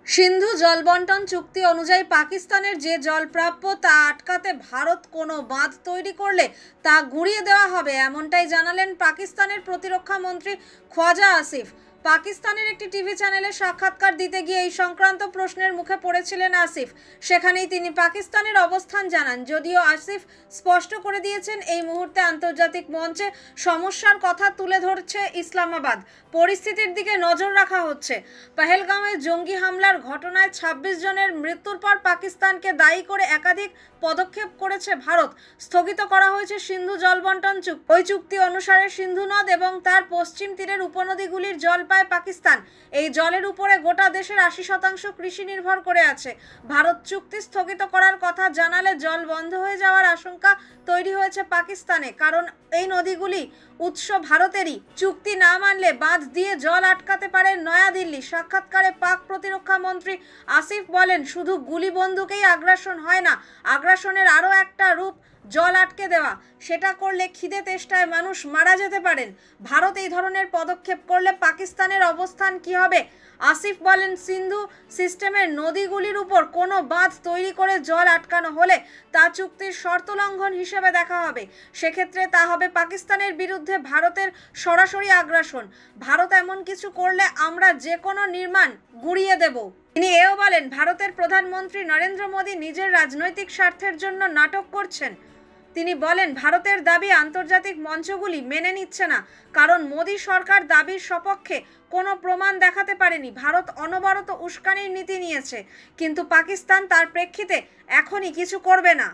সিন্ধু জল বন্টন চুক্তি অনুযায়ী পাকিস্তানের যে জল প্রাপ্য তা আটকাতে ভারত কোনো বাঁধ তৈরি করলে তা গুঁড়িয়ে দেওয়া হবে, এমনটাই জানালেন পাকিস্তানের প্রতিরক্ষা মন্ত্রী খ্বাজা আসিফ। পাকিস্তানের একটি টিভি চ্যানেলে সাক্ষাৎকার দিতে গিয়ে এই সংক্রান্ত প্রশ্নের মুখে পড়েছিলেন আসিফ। সেখানেই তিনি পাকিস্তানের অবস্থান জানান। যদিও আসিফ স্পষ্ট করে দিয়েছেন এই মুহূর্তে আন্তর্জাতিক মঞ্চে সমস্যার কথা তুলে ধরছে ইসলামাবাদ, পরিস্থিতির দিকে নজর রাখা হচ্ছে। পহেলগাঁওয়ে জঙ্গি হামলার ঘটনায় ২৬ জনের মৃত্যুর পর পাকিস্তানকে দায়ী করে একাধিক পদক্ষেপ করেছে ভারত। স্থগিত করা হয়েছে সিন্ধু জল বন্টন চুক্তি। ওই চুক্তি অনুসারে সিন্ধু নদ এবং তার পশ্চিম তীরের উপনদীগুলির জল পায় পাকিস্তান। এই জলের উপরে গোটা দেশের ৮০% কৃষি নির্ভর করে আছে। ভারত চুক্তি স্থগিত করার কথা জানালে জল বন্ধ হয়ে যাওয়ার আশঙ্কা তৈরি হয়েছে পাকিস্তানে, কারণ এই নদীগুলি উৎস ভারতেরই। চুক্তি না মানলে বাঁধ দিয়ে জল আটকাতে পারে নয়াদিল্লি। সাক্ষাৎকারে পাক প্রতিরক্ষা মন্ত্রী আসিফ বলেন, শুধু গুলি বন্দুকেই আগ্রাসন হয় না, আগ্রাসনের আরও একটা রূপ জল আটকে দেওয়া। সেটা করলে খিদে তেষ্টায় মানুষ মারা যেতে পারেন। ভারত এই ধরনের পদক্ষেপ করলে পাকিস্তানের অবস্থান কি হবে? আসিফ বলেন, সিন্ধু সিস্টেমের নদীগুলির উপর কোনো বাঁধ তৈরি করে জল আটকানো হলে তা চুক্তির শর্ত লঙ্ঘন হিসেবে দেখা হবে। সেক্ষেত্রে তা হবে পাকিস্তানের বিরুদ্ধে ভারতের সরাসরি আগ্রাসন। ভারত এমন কিছু করলে আমরা যে কোনো নির্মাণ গুঁড়িয়ে দেব। তিনি এও বলেন, ভারতের প্রধানমন্ত্রী নরেন্দ্র মোদী নিজের রাজনৈতিক স্বার্থের জন্য নাটক করছেন। তিনি বলেন, ভারতের দাবি আন্তর্জাতিক মঞ্চগুলি মেনে নিচ্ছে না, কারণ মোদী সরকার দাবির সপক্ষে কোনো প্রমাণ দেখাতে পারেনি। ভারত অনবরত উস্কানির নীতি নিয়েছে, কিন্তু পাকিস্তান তার প্রেক্ষিতে এখনই কিছু করবে না।